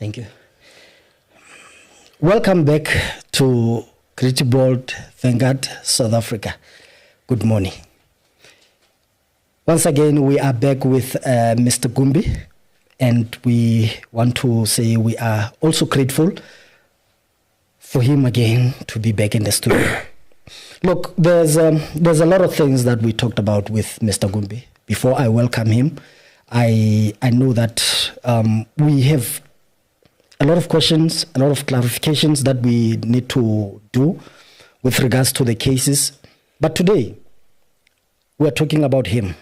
Thank you. Welcome back to Creative Bold, Vanguard, South Africa. Good morning. Once again, we are back with Mr. Gumbi, and we want to say we are also grateful for him again to be back in the studio. Look, there's a lot of things that we talked about with Mr. Gumbi. Before I welcome him, I know that we have a lot of questions, a lot of clarifications that we need to do with regards to the cases. But today, we're talking about him.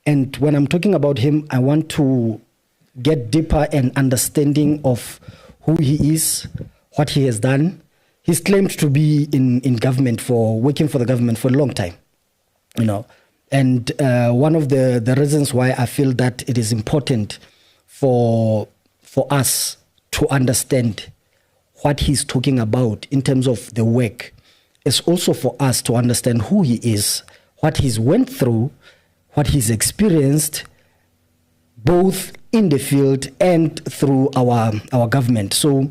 And when I'm talking about him, I want to get deeper and understanding of who he is, what he has done. He's claimed to be in government working for the government for a long time, you know. And one of the reasons why I feel that it is important for us to understand what he's talking about in terms of the work is also for us to understand who he is, what he's went through, what he's experienced, both in the field and through our government. So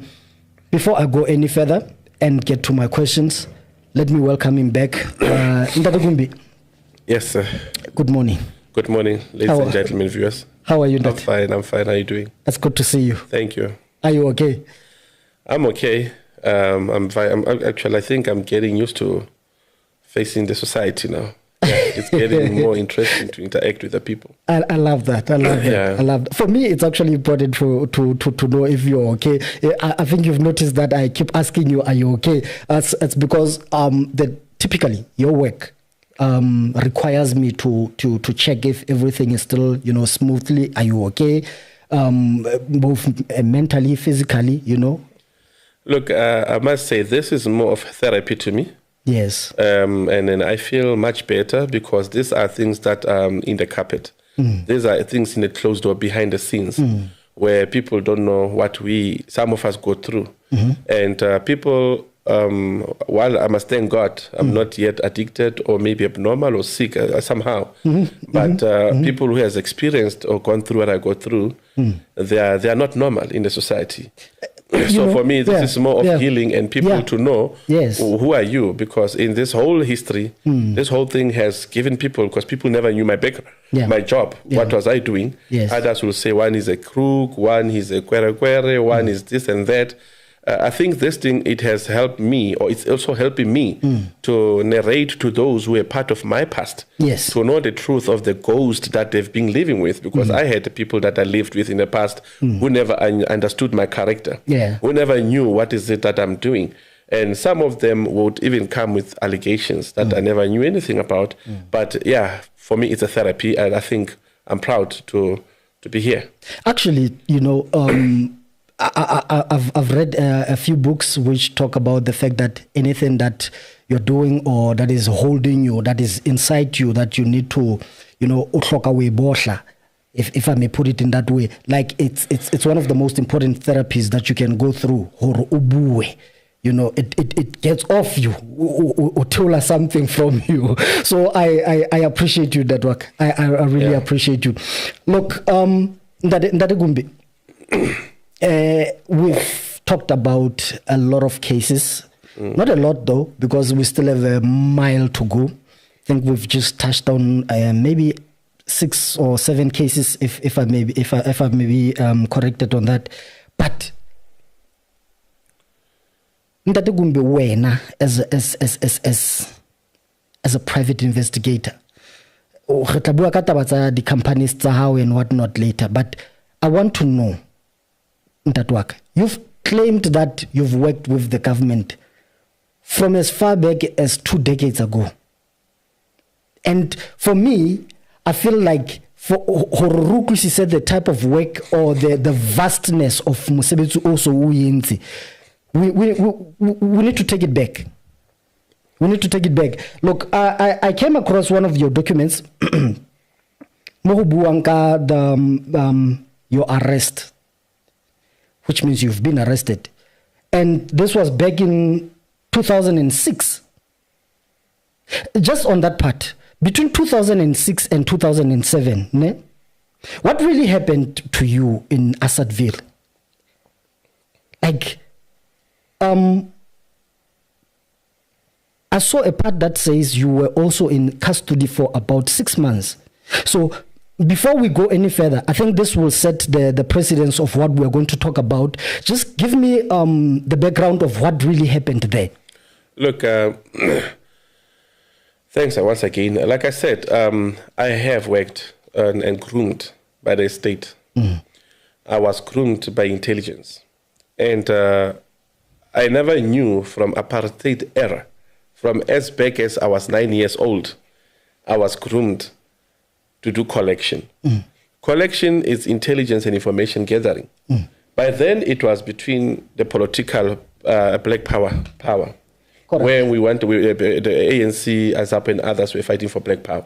before I go any further and get to my questions, let me welcome him back. Ndata Gumbi. Yes, sir. Good morning. Good morning, ladies and gentlemen, viewers. How are you, I'm fine. How are you doing? That's good to see you. Thank you. Are you okay? I'm okay. I'm fine. I think I'm getting used to facing the society now. Yeah, it's getting more interesting to interact with the people. I love that. I love that. Yeah. I love that. For me, it's actually important to know if you're okay. I think you've noticed that I keep asking you, are you okay? It's because typically your work requires me to check if everything is still, smoothly. Are you okay? Both mentally, physically, Look, I must say this is more of therapy to me. Yes. And then I feel much better because these are things that are in the carpet. These are things in the closed door behind the scenes where people don't know what some of us go through. And people, while I must thank God, I'm not yet addicted or maybe abnormal or sick somehow. But people who has experienced or gone through what I go through, they are not normal in the society. So for me, this is more of healing and people to know who are you, because in this whole history, this whole thing has given people, because people never knew my background, my job, what was I doing. Others will say one is a crook, one is a quere, one is this and that. I think this thing, it has helped me, or it's also helping me to narrate to those who are part of my past, to know the truth of the ghost that they've been living with, because I had people that I lived with in the past who never understood my character, who never knew what is it that I'm doing. And some of them would even come with allegations that I never knew anything about. But yeah, for me, it's a therapy, and I think I'm proud to be here. Actually, I've read a few books which talk about the fact that anything that you're doing or that is holding you, that is inside you, that you need to, if I may put it in that way, like it's one of the most important therapies that you can go through. It gets off you or tell something from you. So I appreciate you, that work. I really appreciate you. Look, Ndata Gumbi. We've talked about a lot of cases, not a lot though, because we still have a mile to go. I think we've just touched on maybe 6 or 7 cases, if I may be corrected on that. But Ndata Gumbi, wena as a private investigator, the companies and whatnot later, but I want to know. That work. You've claimed that you've worked with the government from as far back as 2 decades ago. And for me, I feel like for Horukusi said the type of work or the vastness of Musebetsu also we need to take it back. We need to take it back. Look, I came across one of your documents, Mohubuanka, your arrest, which means you've been arrested. And this was back in 2006. Just on that part, between 2006 and 2007, what really happened to you in Assadville? Like, I saw a part that says you were also in custody for about 6 months. So before we go any further, I think this will set the precedence of what we're going to talk about. Just give me the background of what really happened there. Look, thanks once again. Like I said, I have worked and groomed by the state. I was groomed by intelligence. And I never knew from apartheid era, from as back as I was 9 years old, I was groomed to do collection. Collection is intelligence and information gathering. By then, it was between the political black power. Correct. Where we went, the ANC, ASAP and others were fighting for black power.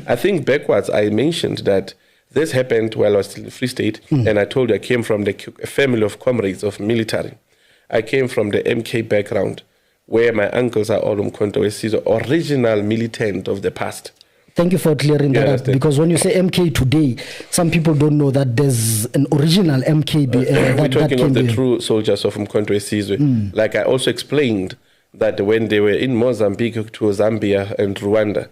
I think backwards, I mentioned that this happened while I was still in the Free State, and I told you I came from a family of comrades of military. I came from the MK background, where my uncles are all Umkhonto we Sizwe, original militant of the past. Thank you for clearing that up, because when you say MK today, some people don't know that there's an original MK. We're talking of the true soldiers of Umkhonto we Sizwe. Like I also explained, that when they were in Mozambique, to Zambia and Rwanda,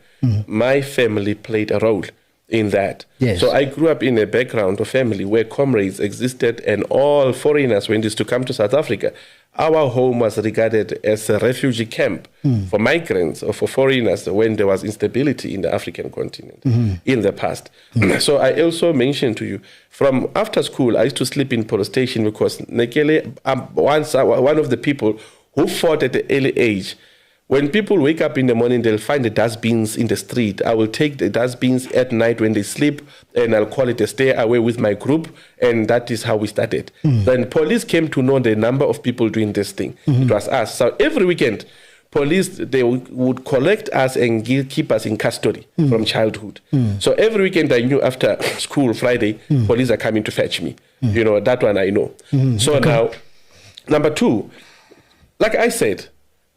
my family played a role in that. Yes. So I grew up in a background of family where comrades existed, and all foreigners, when they used to come to South Africa, our home was regarded as a refugee camp for migrants or for foreigners when there was instability in the African continent in the past. So I also mentioned to you, from after school, I used to sleep in police station because Nekele, one of the people who fought at the early age. When people wake up in the morning, they'll find the dustbins in the street. I will take the dustbins at night when they sleep, and I'll call it a stay away with my group, and that is how we started. Then police came to know the number of people doing this thing. It was us. So every weekend, police, they would collect us and keep us in custody from childhood. So every weekend I knew after school, Friday, police are coming to fetch me. You know, that one I know. So now, number two, like I said,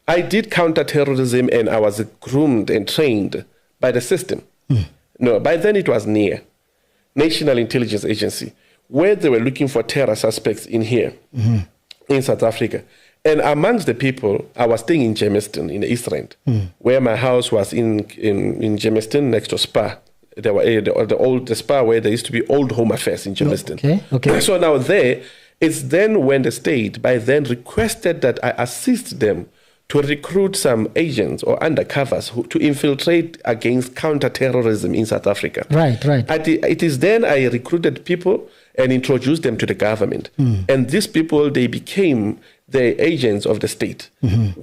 I did counterterrorism and I was groomed and trained by the system. No, by then it was NIA, National Intelligence Agency, where they were looking for terror suspects in here, in South Africa. And amongst the people, I was staying in Germiston, in the East Rand, where my house was in Germiston next to Spa. There were the Spa where there used to be old Home Affairs in Germiston. Okay. So now there, it's then when the state by then requested that I assist them to recruit some agents or undercovers to infiltrate against counterterrorism in South Africa. Right. It is then I recruited people and introduced them to the government. And these people, they became the agents of the state,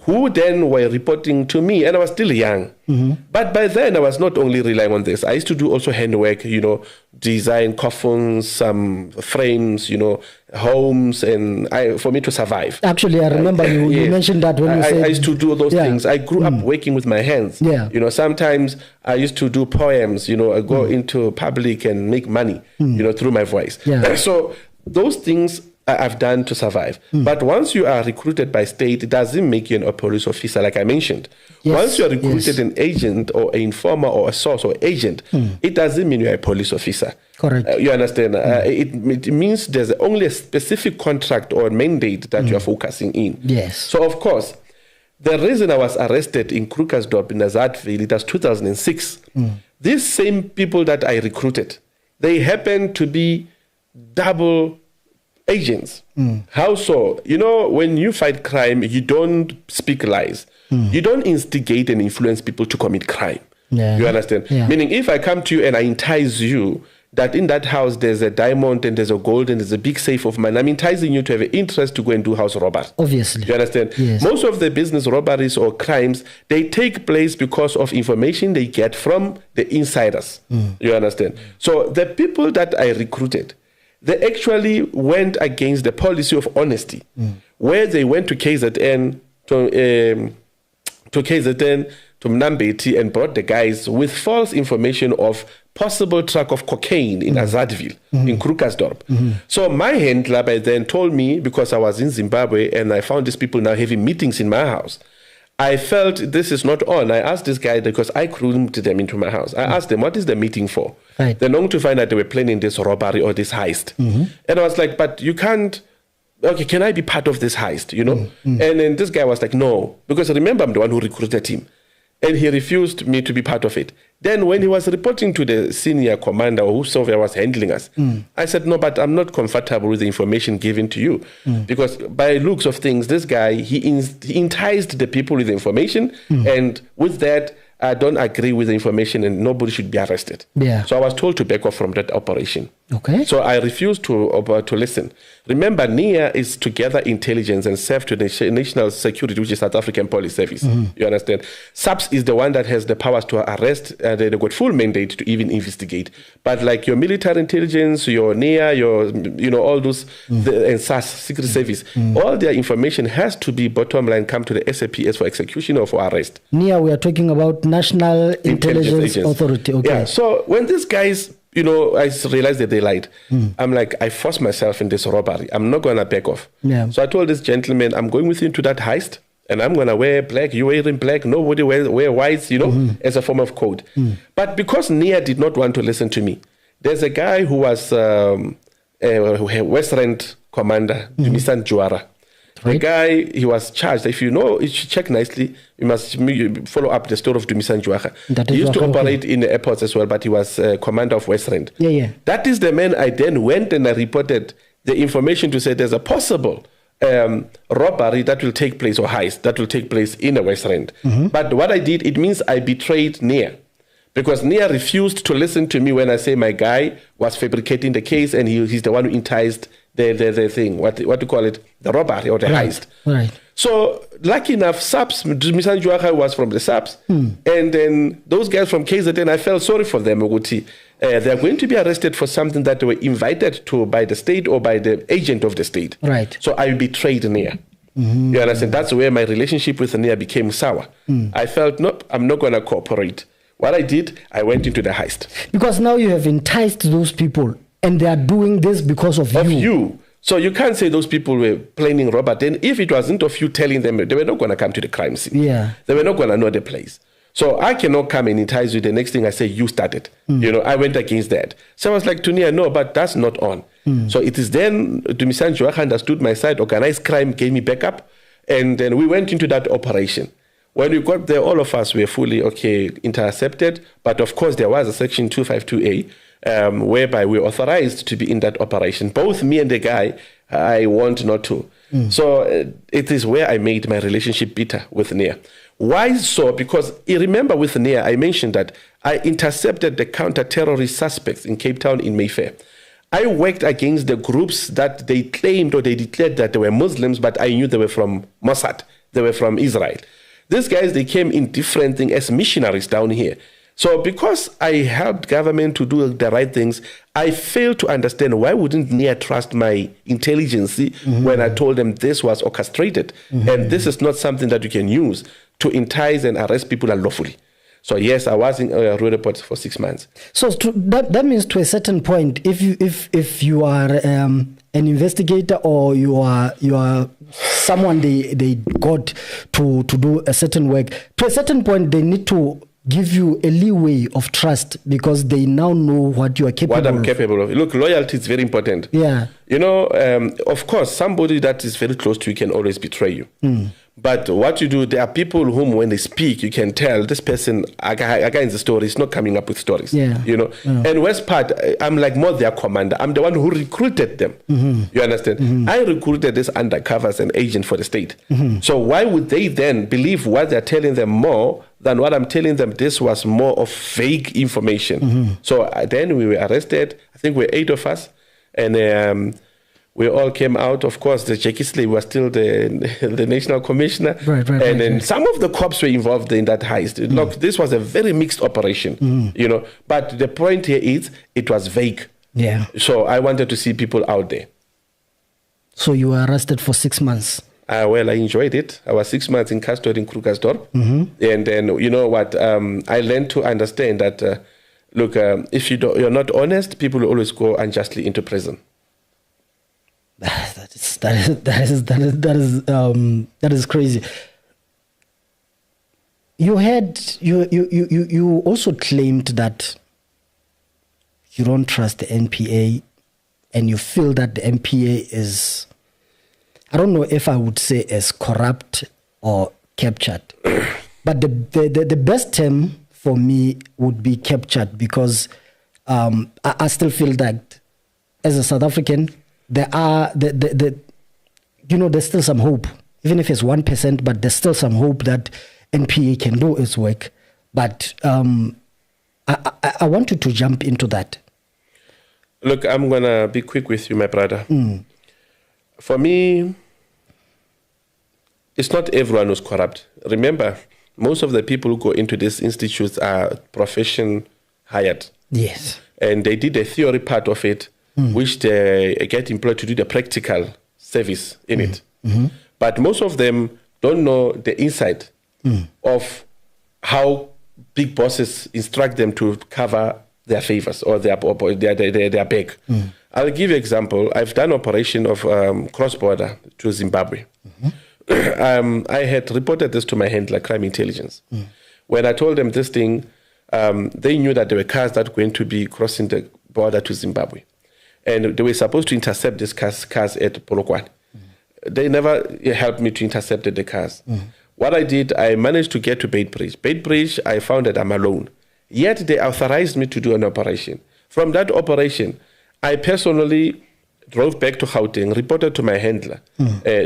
who then were reporting to me, and I was still young. But by then, I was not only relying on this. I used to do also handwork, you know, design coffins, some frames, you know, homes, and for me to survive. Actually, I remember you mentioned that when you said... I used to do those things. I grew up working with my hands. You know, sometimes I used to do poems, you know, I go into public and make money, you know, through my voice. So those things I've done to survive. But once you are recruited by state, it doesn't make you a police officer, like I mentioned. Once you are recruited an agent or an informer or a source or agent, it doesn't mean you're a police officer. Correct. You understand? It means there's only a specific contract or mandate that you are focusing in. Yes. So, of course, the reason I was arrested in Krugersdorp in Azadville, it was 2006. These same people that I recruited, they happen to be double agents. How so? You know, when you fight crime, you don't speak lies. You don't instigate and influence people to commit crime. You understand? Meaning, if I come to you and I entice you that in that house there's a diamond and there's a gold and there's a big safe of mine, I'm enticing you to have an interest to go and do house robbery. Obviously. You understand? Yes. Most of the business robberies or crimes, they take place because of information they get from the insiders. You understand? So the people that I recruited, they actually went against the policy of honesty, where they went to KZN, to Mnambeti, and brought the guys with false information of possible truck of cocaine in Azadville, in Krugersdorp. So my handler by then told me, because I was in Zimbabwe and I found these people now having meetings in my house, I felt this is not on. I asked this guy, because I groomed them into my house. I asked them, what is the meeting for? Then long to find out they were planning this robbery or this heist. And I was like, but you can't okay, can I be part of this heist, you know? And then this guy was like, no, because remember, I'm the one who recruited him. And he refused me to be part of it. Then when he was reporting to the senior commander or whosoever was handling us, I said, no, but I'm not comfortable with the information given to you. Because by looks of things, this guy, he enticed the people with the information. And with that, I don't agree with the information and nobody should be arrested. Yeah. So I was told to back off from that operation. Okay. So I refused to listen. Remember, NIA is to gather intelligence and serve to the national security, which is South African Police Service. You understand? SAPS is the one that has the powers to arrest. They got full mandate to even investigate. But like your military intelligence, your NIA, your, you know, all those, and SAS, Secret Service, all their information has to be bottom line come to the SAPS for execution or for arrest. NIA, we are talking about National Intelligence Authority. Okay. Yeah. So when these guys, you know, I realized that they lied. I'm like, I forced myself in this robbery. I'm not going to back off. Yeah. So I told this gentleman, I'm going with you to that heist and I'm going to wear black. You wearing black. Nobody wear whites, you know, as a form of code. But because Nia did not want to listen to me, there's a guy who was a West Rand commander, Dumisani Juara. The guy, he was charged. If you know, if you check nicely, you must follow up the story of Dumisani Juara. He used to operate in the airports as well, but he was commander of West Rand. Yeah. That is the man I then went and I reported the information to say there's a possible robbery that will take place or heist that will take place in the West Rand. But what I did, it means I betrayed Nia. Because Nia refused to listen to me when I say my guy was fabricating the case and he's the one who enticed the thing, what do you call it, the robbery or the heist. Right. So lucky enough, SAPS, Dumisani Juara was from the SAPS, and then those guys from KZN, I felt sorry for them. They're going to be arrested for something that they were invited to by the state or by the agent of the state. Right. So I betrayed Nia. You understand? That's where my relationship with Nia became sour. I felt, nope, I'm not going to cooperate. What I did, I went into the heist. Because now you have enticed those people and they are doing this because of you. So you can't say those people were planning robbery. Then if it wasn't of you telling them, they were not going to come to the crime scene. Yeah. They were not going to know the place. So I cannot come and entice you. The next thing I say, you started. You know, I went against that. So I was like, Tunia, no, but that's not on. So it is then Dumisani Juara understood my side. Organized crime gave me backup. And then we went into that operation. When we got there, all of us were fully, intercepted. But of course, there was a section 252A, whereby we were authorized to be in that operation. Both me and the guy, I want not to. So it is where I made my relationship bitter with Nia. Why so? Because you remember with Nia, I mentioned that I intercepted the counter-terrorist suspects in Cape Town in Mayfair. I worked against the groups that they claimed or they declared that they were Muslims, but I knew they were from Mossad. They were from Israel. These guys, they came in different things as missionaries down here. So because I helped government to do the right things, I failed to understand why wouldn't Nia trust my intelligence when I told them this was orchestrated. And this is not something that you can use to entice and arrest people unlawfully. So yes, I was in Roodepoort for 6 months. So that means to a certain point, if you are an investigator or you are someone they got to do a certain work, to a certain point they need to give you a leeway of trust because they now know what you are capable of. What I'm capable of. Look, loyalty is very important. Yeah. You know, of course, somebody that is very close to you can always betray you. But what you do, there are people whom, when they speak, you can tell this person, a guy in the story is not coming up with stories. Yeah. You know, and West Part, I'm like more their commander. I'm the one who recruited them. You understand? I recruited this undercover as an agent for the state. So why would they then believe what they're telling them more than what I'm telling them? This was more of vague information. So then we were arrested. I think we're 8 of us, and we all came out. Of course, the Jackie Slay was still the national commissioner. And then some of the cops were involved in that heist. Look, this was a very mixed operation, you know. But the point here is it was vague. Yeah. So I wanted to see people out there. So you were arrested for 6 months. Well, I enjoyed it. I was 6 months in custody in Krugersdorp. And then, you know what, I learned to understand that, look, if you're not honest, people will always go unjustly into prison. That is crazy. You also claimed that you don't trust the NPA, and you feel that the NPA is I don't know if I would say as corrupt or captured, but the best term for me would be captured, because I still feel that as a South African, there are there's still some hope, even if it's 1%, but there's still some hope that NPA can do its work. But I want you to jump into that. Look, I'm gonna be quick with you, my brother. For me, it's not everyone who's corrupt. Remember, most of the people who go into these institutes are profession hired. Yes. And they did the theory part of it, which they get employed to do the practical service in it. But most of them don't know the inside of how big bosses instruct them to cover their favors or their bag. I'll give you an example. I've done operation of cross-border to Zimbabwe. I had reported this to my handler, crime intelligence. When I told them this thing, they knew that there were cars that were going to be crossing the border to Zimbabwe. And they were supposed to intercept these cars at Polokwane. They never helped me to intercept the cars. What I did, I managed to get to Beitbridge. Beitbridge, I found that I'm alone. Yet they authorized me to do an operation. From that operation, I personally drove back to Gauteng, reported to my handler,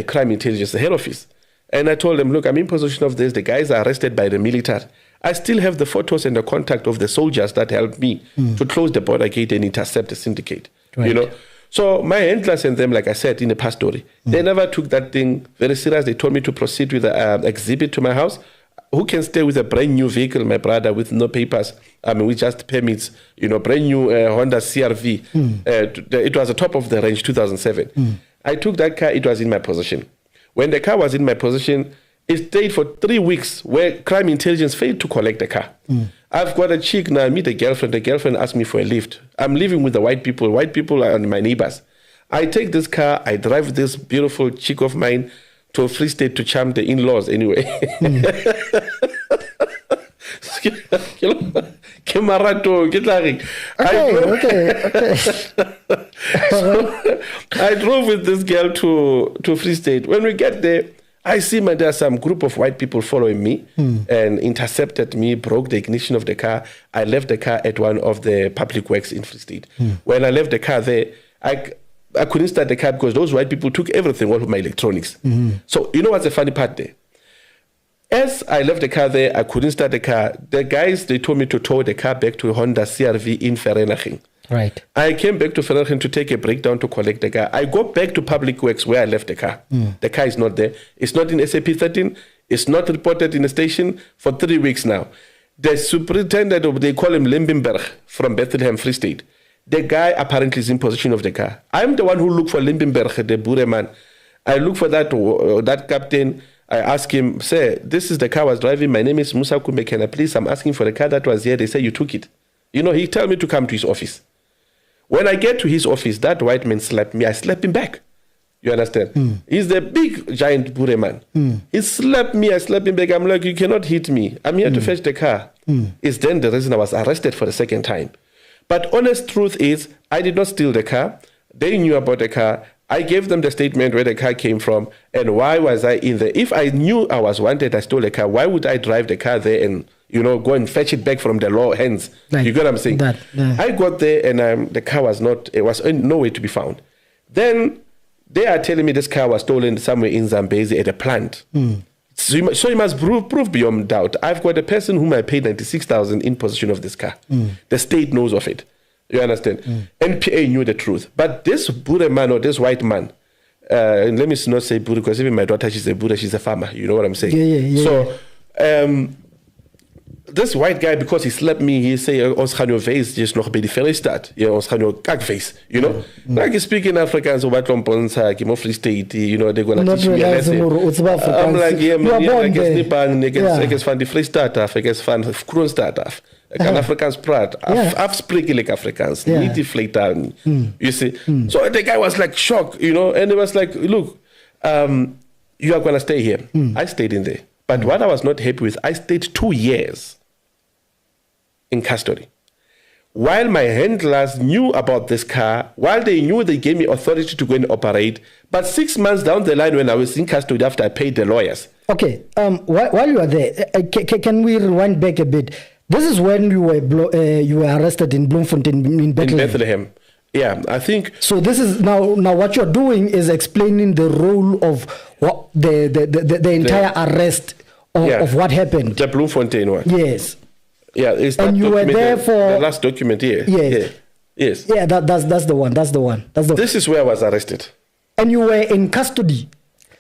crime intelligence, the head office. And I told them, look, I'm in possession of this. The guys are arrested by the military. I still have the photos and the contact of the soldiers that helped me to close the border gate and intercept the syndicate. Right. You know, so my handlers and them, like I said in the past story, they never took that thing very serious. They told me to proceed with the exhibit to my house. Who can stay with a brand new vehicle, my brother, with no papers? I mean, with just permits, brand new Honda CRV. It was the top of the range, 2007. I took that car, it was in my possession. When the car was in my possession, it stayed for 3 weeks where crime intelligence failed to collect the car. I've got a chick now, I meet a girlfriend. The girlfriend asked me for a lift. I'm living with the white people. White people are my neighbors. I take this car, I drive this beautiful chick of mine to a Free State to charm the in-laws anyway. I drove with this girl to Free State. When we get there, I see there's some group of white people following me and intercepted me, broke the ignition of the car. I left the car at one of the public works in Free State. When I left the car there, I couldn't start the car because those white people took everything, all of my electronics. So you know what's the funny part there? As I left the car there, I couldn't start the car. The guys, they told me to tow the car back to Honda CRV in Vereeniging. Right. I came back to Vereeniging to take a breakdown to collect the car. I go back to Public Works where I left the car. The car is not there. It's not in SAP 13. It's not reported in the station for 3 weeks now. The superintendent, they call him Limbenberg from Bethlehem, Free State. The guy apparently is in possession of the car. I'm the one who looked for Limbenberg, the Bure man. I look for that captain. I ask him, sir, this is the car I was driving. My name is Musa Kumbe. Can I please? I'm asking for the car that was here. They say you took it. He tell me to come to his office. When I get to his office, that white man slapped me. I slap him back. You understand? He's the big, giant Bure man. He slapped me. I slap him back. I'm like, you cannot hit me. I'm here to fetch the car. It's then the reason I was arrested for the second time. But honest truth is, I did not steal the car. They knew about the car. I gave them the statement where the car came from and why was I in there. If I knew I was wanted, I stole the car, why would I drive the car there and, go and fetch it back from the law hands? Like you get what I'm saying? I got there and the car was nowhere to be found. Then they are telling me this car was stolen somewhere in Zambezi at a plant. So you must prove beyond doubt. I've got a person whom I paid 96,000 in possession of this car. The state knows of it. You understand? NPA knew the truth. But this Bure man or this white man, and let me not say Bure because even my daughter, she's a Bure, she's a farmer. You know what I'm saying? Yeah. So, this white guy, because he slapped me, he say, ons gaan jou face just nog by die Vrystaat. Ons gaan jou kak face, Like you speak in Afrikaans, what lompons, Kimo Free State, they're going to teach me a lesson. I'm like, yeah, man, ek is nie bang, ek is van die Vrystaat af, ek is van Kroonstad af. Ek kan Afrikaans praat. Afspreek like Afrikaans, niet die vleitaal nie. You see? So the guy was like shocked, and he was like, look, you are going to stay here. I stayed in there. But what I was not happy with, I stayed 2 years in custody. while my handlers knew about this car, while they knew they gave me authority to go and operate, but 6 months down the line when I was in custody after I paid the lawyers. Okay, while you are there, can we rewind back a bit? This is when you were arrested in Bloemfontein in Bethlehem. In Bethlehem. Yeah, I think. So this is now what you're doing is explaining the role of what the entire arrest of what happened. The Bloemfontein one. Yes. Yeah, it's and you were there for the last document here. Yes. Yeah. Yes. Yeah, that's the one. This is where I was arrested. And you were in custody.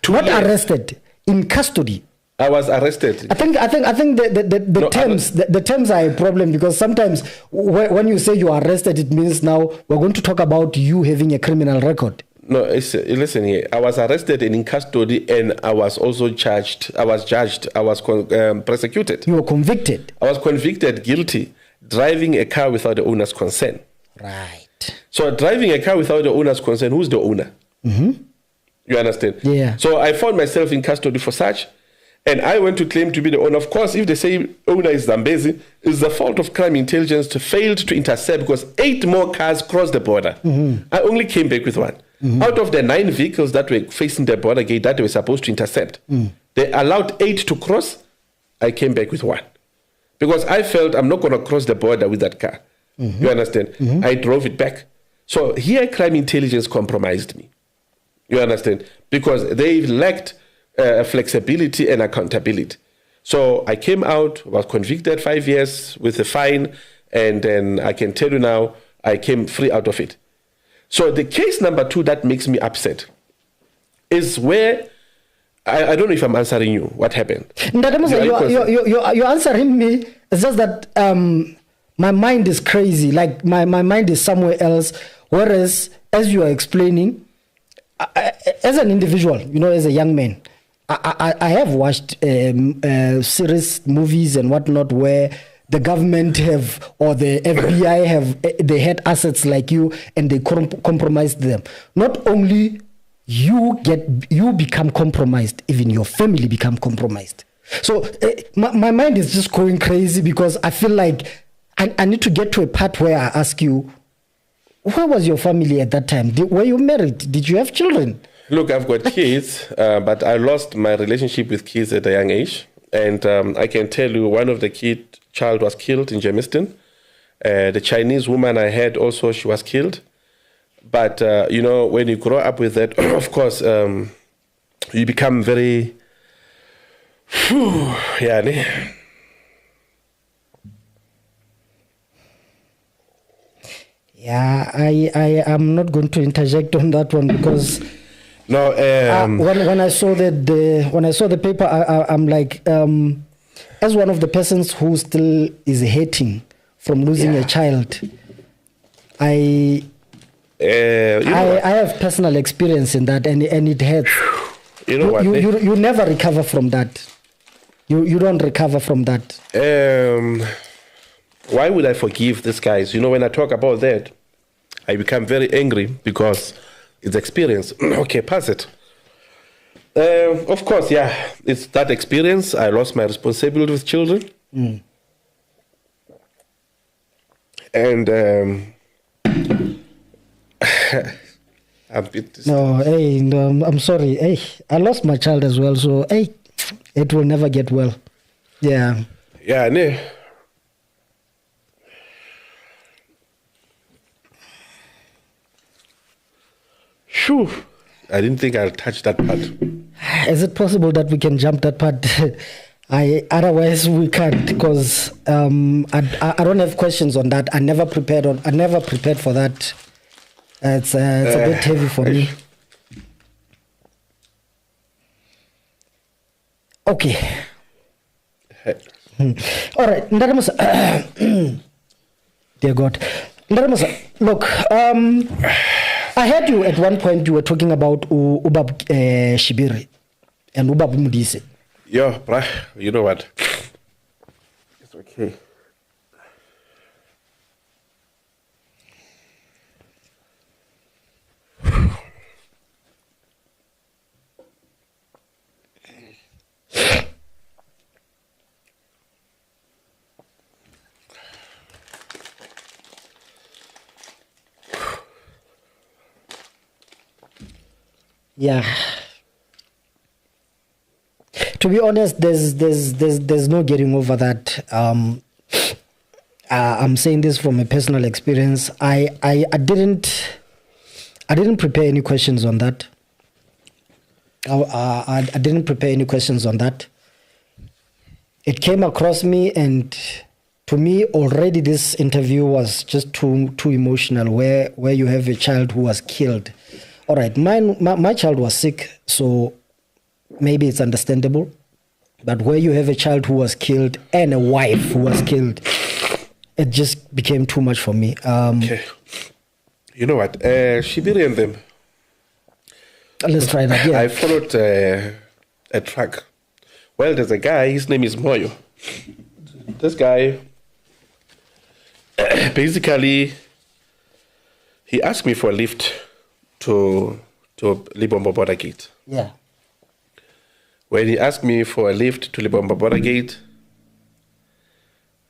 Not arrested. In custody. I was arrested. I think the terms are a problem, because sometimes when you say you are arrested, it means now we're going to talk about you having a criminal record. No, listen here. I was arrested and in custody, and I was also charged. I was judged. I was prosecuted. You were convicted. I was convicted guilty driving a car without the owner's consent. Right. So driving a car without the owner's consent, who's the owner? Mm-hmm. You understand? Yeah. So I found myself in custody for such, and I went to claim to be the owner. Of course, if they say owner is Zambezi, it's the fault of crime intelligence to fail to intercept, because 8 more cars crossed the border. Mm-hmm. I only came back with one. Mm-hmm. Out of the 9 vehicles that were facing the border gate that they were supposed to intercept, they allowed 8 to cross. I came back with one, because I felt I'm not going to cross the border with that car. Mm-hmm. You understand? Mm-hmm. I drove it back. So here, crime intelligence compromised me. You understand? Because they lacked flexibility and accountability. So I came out, was convicted 5 years with a fine, and then I can tell you now, I came free out of it. So the case number 2 that makes me upset is where, I don't know if I'm answering you, what happened. You're answering me. It's just that my mind is crazy. Like my mind is somewhere else. Whereas, as you are explaining, as an individual, as a young man, I have watched series, movies and whatnot where the government have, or the FBI they had assets like you, and they compromised them. Not only you become compromised, even your family become compromised. So my mind is just going crazy, because I feel like I need to get to a part where I ask you, where was your family at that time? Were you married? Did you have children? Look, I've got kids, but I lost my relationship with kids at a young age. And I can tell you, one of the child was killed in Germiston. The Chinese woman I had also, she was killed. But, when you grow up with that, of course, you become very... Yeah, I am not going to interject on that one, because no. When I saw the paper, I'm like, as one of the persons who still is hating from losing a child, I have personal experience in that, and it hurts. You never recover from that. You don't recover from that. Why would I forgive these guys? When I talk about that, I become very angry, because it's experience. Okay, pass it. Of course, yeah, it's that experience. I lost my responsibility with children. And I'm sorry. Hey, I lost my child as well, so it will never get well. Yeah. Yeah, no. Phew. I didn't think I'd touch that part. Is it possible that we can jump that part? Otherwise we can't, because I don't have questions on that. I never prepared for that. It's a bit heavy for me. Okay. All right, Ndaramusa. Dear God, Ndaramusa, look. I heard you at one point. You were talking about Ubab Shibiri and Ubab Mudise. Yeah, bruh. You know what? It's okay. Yeah. To be honest, there's no getting over that. I'm saying this from a personal experience. I didn't prepare any questions on that. I didn't prepare any questions on that. It came across me, and to me, already this interview was just too emotional. Where you have a child who was killed. All right, my child was sick, so maybe it's understandable. But where you have a child who was killed and a wife who was killed, it just became too much for me. Okay. You know what? Shibiri and them. Let's try that. Yeah. I followed a track. Well, there's a guy, his name is Moyo. This guy, basically, he asked me for a lift to Libombo Border Gate. Yeah. When he asked me for a lift to Libombo Border Gate,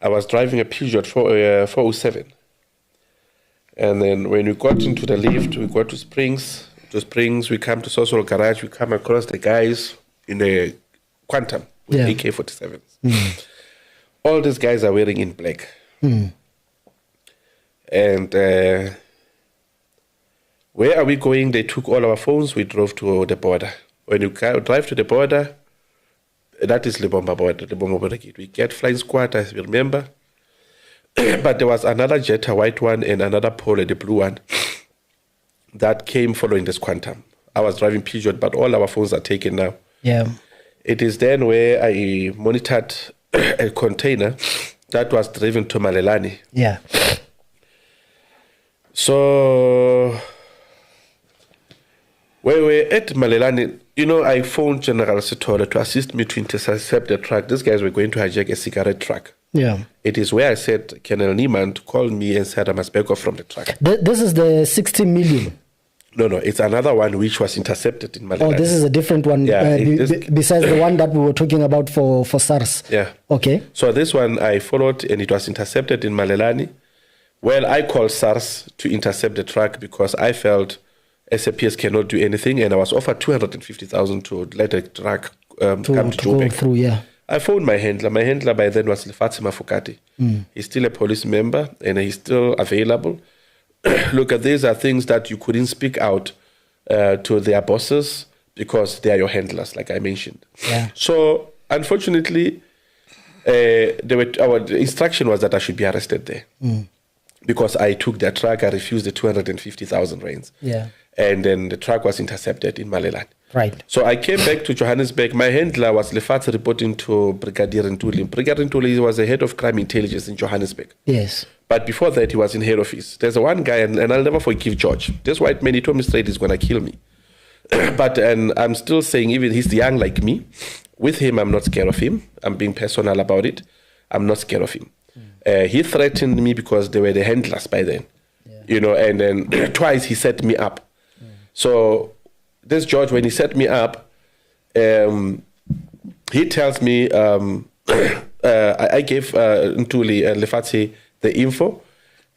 I was driving a Peugeot 407. And then when we got into the lift, we got to Springs. We come to Social Garage, we come across the guys in a Quantum with AK-47s. All these guys are wearing in black. And where are we going? They took all our phones. We drove to the border. When you drive to the border, that is Libombo border gate. We get flying squad, I remember. But there was another jet, a white one, and another Polo, the blue one, that came following this Quantum. I was driving Peugeot, but all our phones are taken now. Yeah. It is then where I monitored a container that was driven to Malelane. Yeah. So when we were at Malelane, I phoned General Sitola to assist me to intercept the truck. These guys were going to hijack a cigarette truck. Yeah. It is where I said Colonel Niemann called me and said I must back off from the truck. This is the 60 million. No, it's another one which was intercepted in Malelane. Oh, this is a different one, besides the one that we were talking about for SARS. Yeah. Okay. So this one I followed, and it was intercepted in Malelane. Well, I called SARS to intercept the truck because I felt SAPS cannot do anything, and I was offered 250,000 to let the truck come to Joburg. Through, yeah. I phoned my handler. My handler by then was Lefatsi Mafokati. He's still a police member, and he's still available. Look, these are things that you couldn't speak out to their bosses because they are your handlers, like I mentioned. Yeah. So, unfortunately, our instruction was that I should be arrested there. Because I took their truck, I refused the 250,000 rands. Yeah. And then the truck was intercepted in Malelane. Right. So I came back to Johannesburg. My handler was Lefatsi reporting to Brigadier Ntuli. Brigadier Ntuli was the head of crime intelligence in Johannesburg. Yes. But before that, he was in head office. There's one guy, and I'll never forgive George. This white man, he told me straight he's going to kill me. And I'm still saying, even he's young like me. With him, I'm not scared of him. I'm being personal about it. I'm not scared of him. He threatened me because they were the handlers by then. Yeah. And then twice he set me up. So this George, when he set me up, he tells me, I gave Ntuli and Lefatsi the info,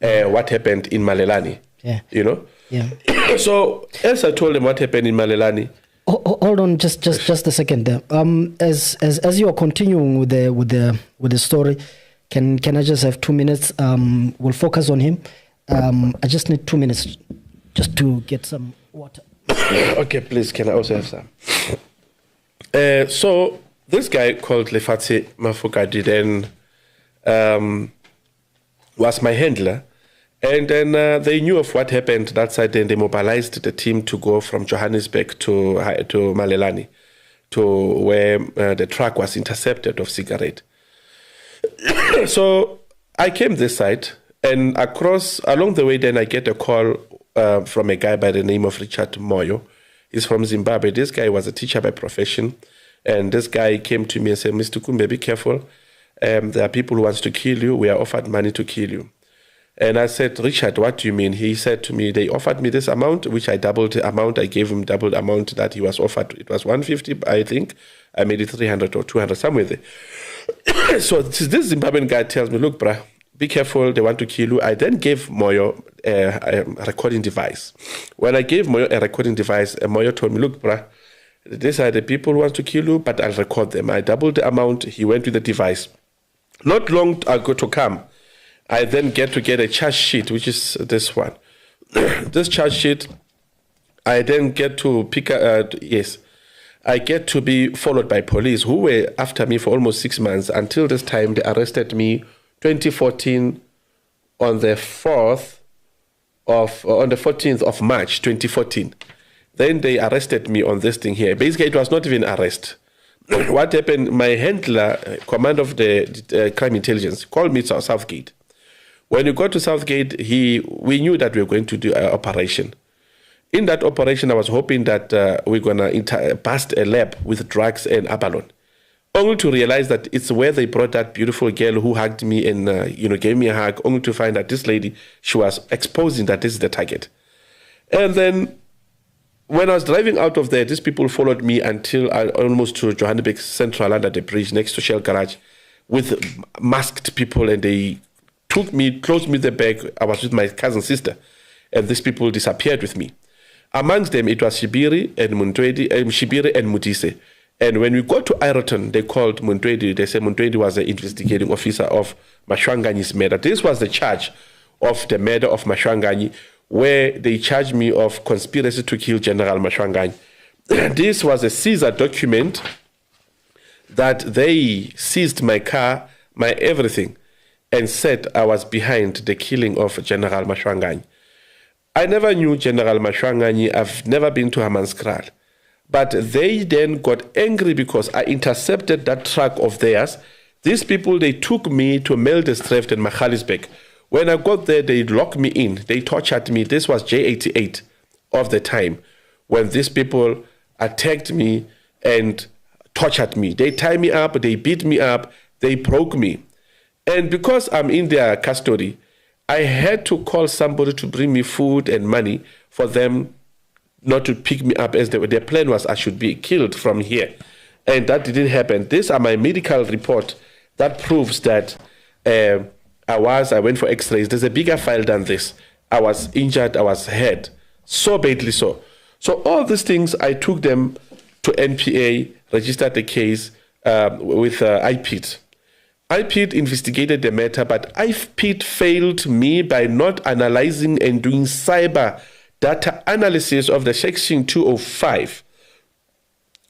what happened in Malelane. Yeah. Yeah. So as I told him what happened in Malelane. Hold on, just a second there. As you are continuing with the story, can I just have 2 minutes? We'll focus on him. I just need 2 minutes just to get some water. Okay, please, can I also have some? So this guy called Lefatsi Mafokadi then was my handler. And then they knew of what happened that side, and they mobilized the team to go from Johannesburg to Malelane, to where the truck was intercepted of cigarette. So I came this side, and along the way, then I get a call from a guy by the name of Richard Moyo. He's from Zimbabwe. This guy was a teacher by profession, and this guy came to me and said, "Mr. Kumbe, be careful. There are people who want to kill you. We are offered money to kill you." And I said, "Richard, what do you mean?" He said to me, "They offered me this amount, which I doubled the amount. I gave him double the amount that he was offered. It was 150, I think. I made it 300 or 200, somewhere there." So this Zimbabwean guy tells me, "Look, bruh, be careful, they want to kill you. I then gave Moyo a recording device. When I gave Moyo a recording device, Moyo told me, look, bruh, these are the people who want to kill you, but I'll record them. I doubled the amount. He went with the device. Not long ago to come, I then get a charge sheet, which is this one. This charge sheet, I then get to pick up, I get to be followed by police who were after me for almost 6 months. Until this time, they arrested me 2014 on the 14th of March 2014. Then they arrested me on this thing here. Basically, it was not even arrest. What happened, my handler, command of the crime intelligence, called me to Southgate. When we got to Southgate, we knew that we were going to do an operation. In that operation, I was hoping that we're going to bust a lab with drugs and abalone. Only to realize that it's where they brought that beautiful girl who hugged me and gave me a hug, only to find that this lady, she was exposing that this is the target. And then when I was driving out of there, these people followed me until almost to Johannesburg Central under the bridge next to Shell Garage with masked people, and they took me, closed me the bag. I was with my cousin's sister, and these people disappeared with me. Amongst them, it was Shibiri and Mutise. And when we got to Ireton, they called Muntwedi. They said Muntwedi was the investigating officer of Mashwanganyi's murder. This was the charge of the murder of Mashwanganyi, where they charged me of conspiracy to kill General Mashwanganyi. This was a Caesar document that they seized my car, my everything, and said I was behind the killing of General Mashwanganyi. I never knew General Mashwanganyi. I've never been to Hammanskraal. But they then got angry because I intercepted that truck of theirs. These people, they took me to Meldestreeft and Magaliesberg. When I got there, they locked me in. They tortured me. This was J88 of the time when these people attacked me and tortured me. They tied me up. They beat me up. They broke me. And because I'm in their custody, I had to call somebody to bring me food and money for them not to pick me up, as their plan was I should be killed from here. And that didn't happen. These are my medical report that proves that I went for x-rays. There's a bigger file than this. I was injured, I was hurt, so badly so. So all these things, I took them to NPA, registered the case with IPIT. IPIT investigated the matter, but IPIT failed me by not analyzing and doing cyber data analysis of the Section 205.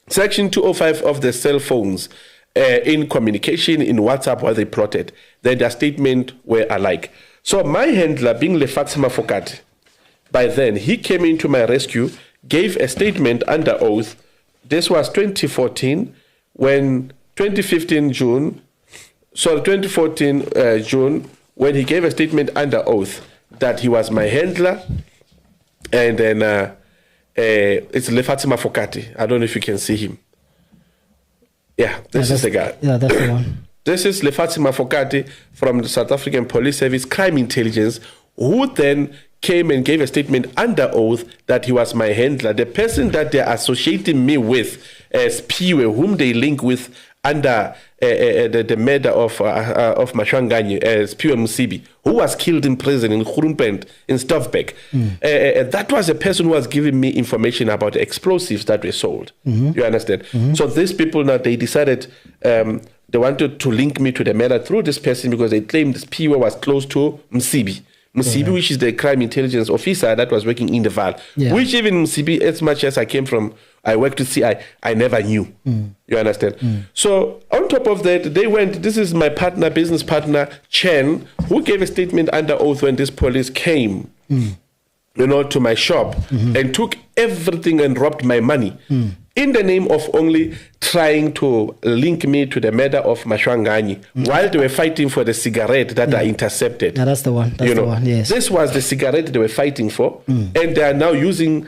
Section 205 of the cell phones in communication, in WhatsApp, what they plotted. Then their statement were alike. So my handler, being Lefatsima Fokate, by then, he came into my rescue, gave a statement under oath. This was 2014, when 2014 June, when he gave a statement under oath that he was my handler. And then it's Lefatsima Fokate. I don't know if you can see him. Yeah, this is the guy. Yeah, that's the one. This is Lefatsima Fokate from the South African Police Service Crime Intelligence, who then came and gave a statement under oath that he was my handler. The person that they're associating me with as Piwe, whom they link with under the murder of Mashwanganyi, as Piwe Musibi, who was killed in prison in Groenpend, in Stoffbeck. That was a person who was giving me information about the explosives that were sold. You understand? So these people now, they decided they wanted to link me to the murder through this person because they claimed this Piwe was close to Musibi. Musibi, which is the crime intelligence officer that was working in the VAL, which even Musibi, as much as I worked with CI, I never knew. You understand? So on top of that, they went, this is my partner, business partner, Chen, who gave a statement under oath when this police came, to my shop and took everything and robbed my money in the name of only trying to link me to the murder of Mashwanganyi while they were fighting for the cigarette that I intercepted. Yeah, that's the one. That's the one, yes. This was the cigarette they were fighting for, and they are now using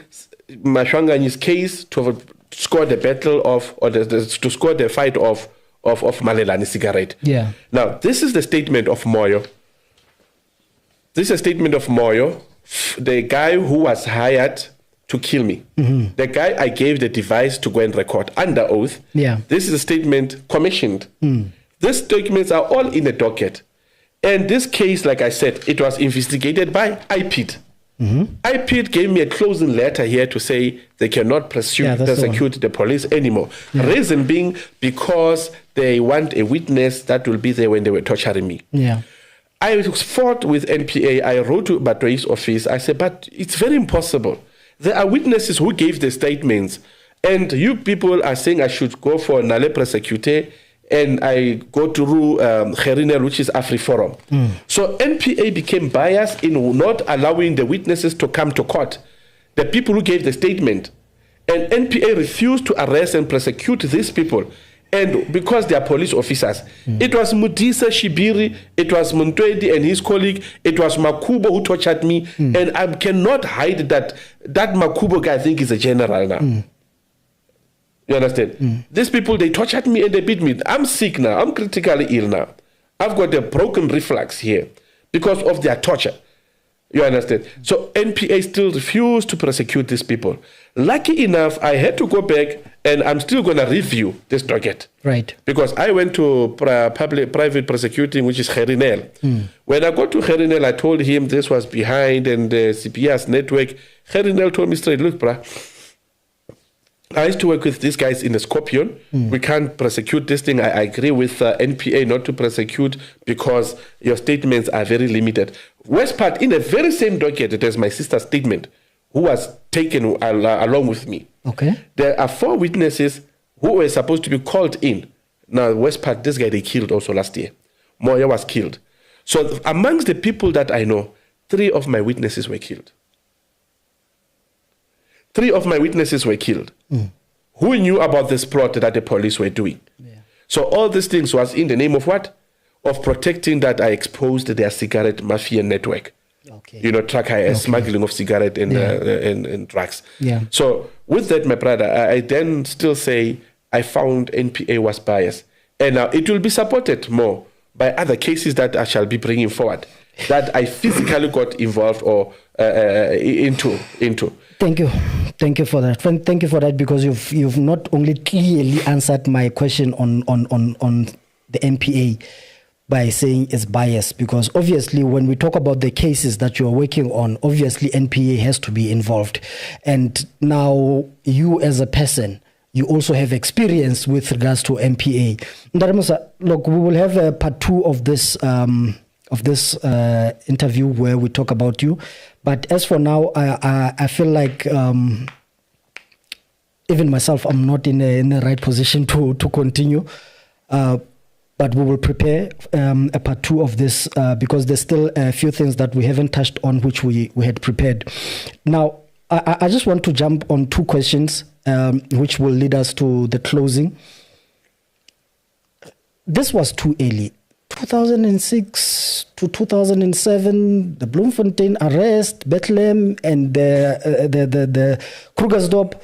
Mashwanganyi's case to score the battle of, or to score the fight of Malelani cigarette. Yeah. Now, this is the statement of Moyo. This is a statement of Moyo, the guy who was hired to kill me. The guy I gave the device to go and record under oath. Yeah. This is a statement commissioned. These documents are all in a docket. And this case, like I said, it was investigated by IPID. IPID gave me a closing letter here to say they cannot persecute the police anymore. Reason being because they want a witness that will be there when they were torturing me. I fought with NPA. I wrote to Batoi's office. I said, but it's very impossible. There are witnesses who gave the statements, and you people are saying I should go for Nale Prosecute, and I go to Gerinel, which is AfriForum. So NPA became biased in not allowing the witnesses to come to court, the people who gave the statement. And NPA refused to arrest and prosecute these people. And because they are police officers, it was Mudisa Shibiri, it was Muntwedi and his colleague, it was Makubo who tortured me, and I cannot hide that Makubo guy I think is a general now. You understand? These people, they tortured me and they beat me. I'm sick now. I'm critically ill now. I've got a broken reflex here because of their torture. You understand? So NPA still refused to prosecute these people. Lucky enough, I had to go back and I'm still going to review this docket. Right. Because I went to private prosecuting, which is Gerinel. When I got to Gerinel, I told him this was behind and the CPS network. Gerinel told me straight, look, bruh, I used to work with these guys in the Scorpion. We can't prosecute this thing. I agree with NPA not to prosecute because your statements are very limited. West Part, in the very same docket, it has my sister's statement, who was taken along with me. Okay. There are 4 witnesses who were supposed to be called in. Now, West Part, this guy they killed also last year. Moya was killed. So amongst the people that I know, 3 of my witnesses were killed. 3 of my witnesses were killed. Who knew about this plot that the police were doing? So all these things was in the name of what? Of protecting that I exposed their cigarette mafia network. You know, smuggling of cigarette and drugs. So with that, my brother, I then still say I found NPA was biased. And now it will be supported more by other cases that I shall be bringing forward, that I physically got involved or into. Thank you for that. Thank you for that, because you've not only clearly answered my question on the NPA by saying it's biased, because obviously when we talk about the cases that you're working on, obviously NPA has to be involved. And now you as a person, you also have experience with regards to NPA. Ndaramusa, look, we will have a part 2 of this interview where we talk about you. But as for now, I feel like even myself, I'm not in the right position to continue. But we will prepare a part 2 of this because there's still a few things that we haven't touched on, which we had prepared. Now, I just want to jump on 2 questions, which will lead us to the closing. This was too early. 2006 to 2007, the Bloemfontein arrest, Bethlehem, and the Krugersdorp.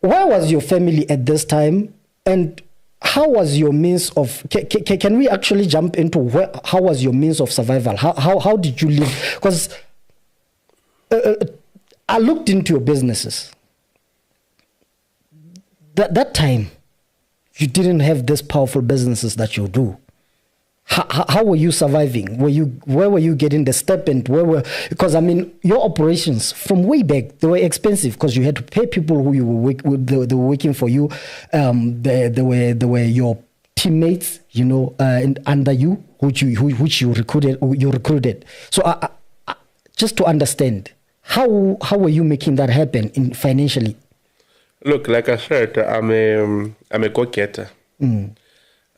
Where was your family at this time? And how was your means of... Can we actually jump into how was your means of survival? How did you live? Because I looked into your businesses. That time, you didn't have this powerful businesses that you do. How were you surviving? Where were you getting the stipend? Because I mean, your operations from way back, they were expensive because you had to pay people who they were working for you. They were your teammates, you know, and under you, which you recruited. So just to understand, how were you making that happen financially? Look, like I said, I'm a go-getter.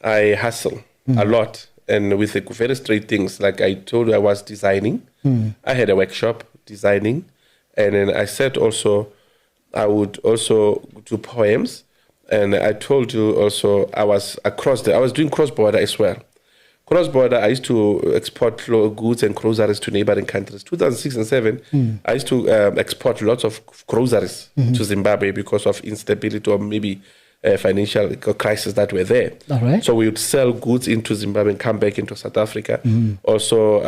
I hustle a lot. And with very straight things, like I told you, I was designing. I had a workshop designing. And then I said also, I would also do poems. And I told you also, I was doing cross-border as well. Cross-border, I used to export goods and groceries to neighboring countries. 2006 and 2007, I used to export lots of groceries to Zimbabwe because of instability or maybe financial crisis that were there. All right. So we would sell goods into Zimbabwe and come back into South Africa. Also,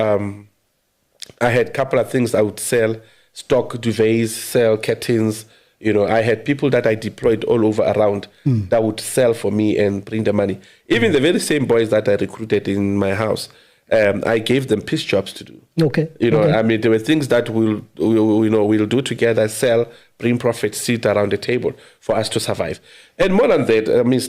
I had a couple of things I would sell, stock duvets, sell curtains. You know, I had people that I deployed all over around that would sell for me and bring the money. Even the very same boys that I recruited in my house, I gave them piece jobs to do. Okay. I mean, there were things that we'll do together, sell, bring profit, sit around the table for us to survive. And more than that, I mean,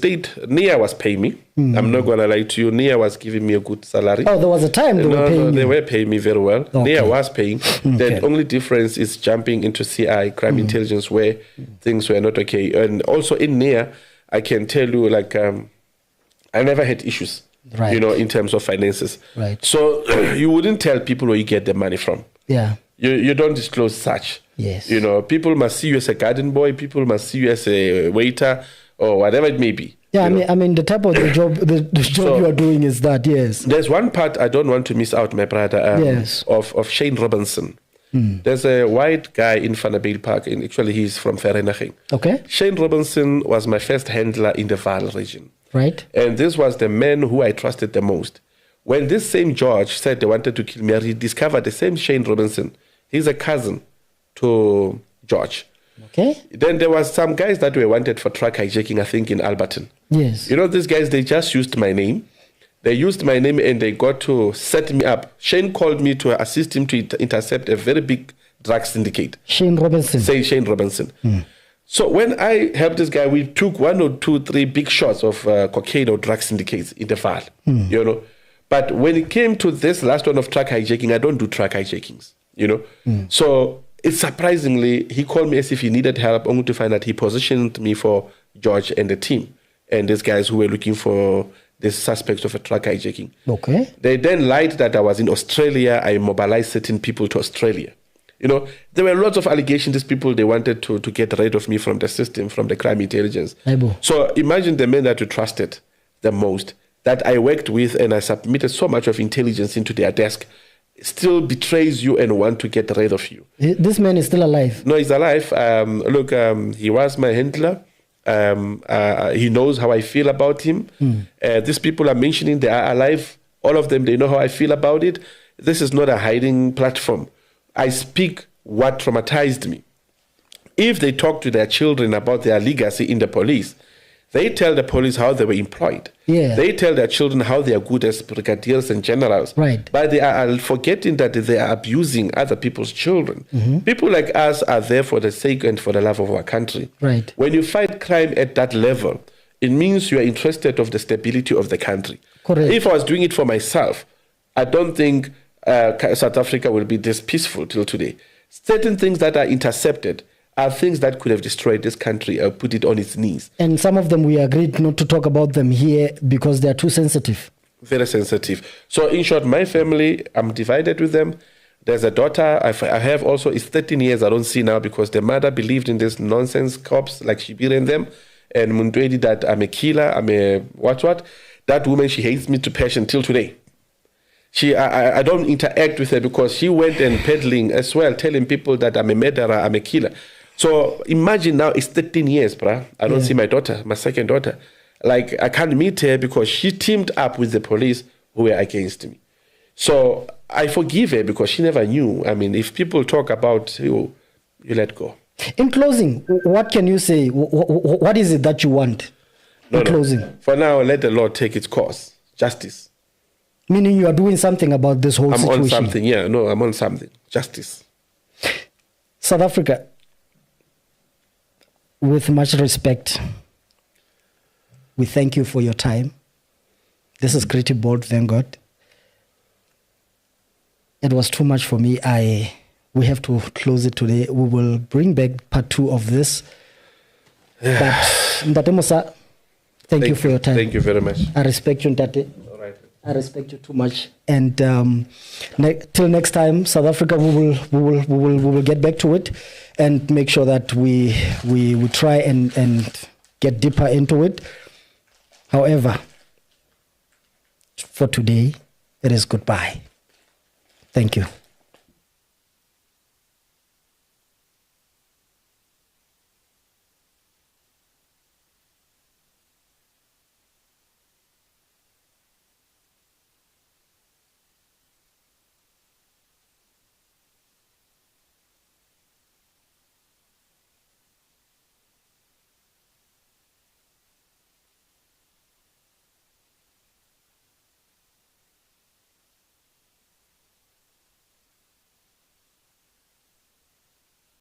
NIA was paying me. I'm not going to lie to you. NIA was giving me a good salary. Oh, there was a time they were paying you. They were paying me very well. Okay. NIA was paying. The only difference is jumping into CI, crime intelligence, where things were not okay. And also in NIA, I can tell you, like, I never had issues. Right. In terms of finances. Right. So you wouldn't tell people where you get the money from. Yeah. You don't disclose such. Yes. People must see you as a garden boy. People must see you as a waiter or whatever it may be. Yeah, I mean, the type of the job, the job you are doing is that, yes. There's one part I don't want to miss out, my brother, yes. of Shane Robinson. There's a white guy in Vanderbilt Park, and actually he's from Vereeniging. Okay. Shane Robinson was my first handler in the Vaal region. Right. And this was the man who I trusted the most. When this same George said they wanted to kill me, he discovered the same Shane Robinson. He's a cousin to George. Okay. Then there was some guys that were wanted for truck hijacking, I think, in Alberton. Yes. These guys, they just used my name. They used my name and they got to set me up. Shane called me to assist him to intercept a very big drug syndicate. Shane Robinson. Shane Robinson. So when I helped this guy, we took 1 or 2, 3 big shots of cocaine or drug syndicates in the Vaal, But when it came to this last one of truck hijacking, I don't do truck hijackings, So it's surprisingly, he called me as if he needed help, only to find that he positioned me for George and the team and these guys who were looking for the suspects of a truck hijacking. Okay. They then lied that I was in Australia. I mobilized certain people to Australia. There were lots of allegations. These people, they wanted to get rid of me from the system, from the crime intelligence. So imagine the men that you trusted the most, that I worked with and I submitted so much of intelligence into their desk, still betrays you and want to get rid of you. This man is still alive? No, he's alive. He was my handler. He knows how I feel about him. These people are mentioning they are alive. All of them, they know how I feel about it. This is not a hiding platform. I speak what traumatized me. If they talk to their children about their legacy in the police, they tell the police how they were employed. Yeah. They tell their children how they are good as brigadiers and generals. Right. But they are forgetting that they are abusing other people's children. People like us are there for the sake and for the love of our country. Right. When you fight crime at that level, it means you are interested of the stability of the country. Correct. If I was doing it for myself, I don't think South Africa will be this peaceful till today. Certain things that are intercepted are things that could have destroyed this country or put it on its knees. And some of them we agreed not to talk about them here because they are too sensitive. Very sensitive. So in short, my family, I'm divided with them. There's a daughter I have also, it's 13 years I don't see now because the mother believed in this nonsense cops like Shibiri and them. And Mundwedi that I'm a killer, I'm a what. That woman, she hates me to passion till today. I don't interact with her because she went and peddling as well, telling people that I'm a murderer, I'm a killer. So imagine now it's 13 years, bruh. I don't see my daughter, my second daughter. Like, I can't meet her because she teamed up with the police who were against me. So I forgive her because she never knew. I mean, if people talk about you, you let go. In closing, what can you say? What is it that you want in closing? For now, let the law take its course. Justice. Meaning you are doing something about this whole situation. I'm on something, yeah. No, I'm on something. Justice. South Africa, with much respect, we thank you for your time. This is Creative Board, thank God. It was too much for me. We have to close it today. We will bring back part 2 of this. But Ndate Musa, thank you for your time. Thank you very much. I respect you, Ndate. All right. I respect you too much. And till next time, South Africa, we will get back to it and make sure that we try and get deeper into it. However, for today, it is goodbye. Thank you.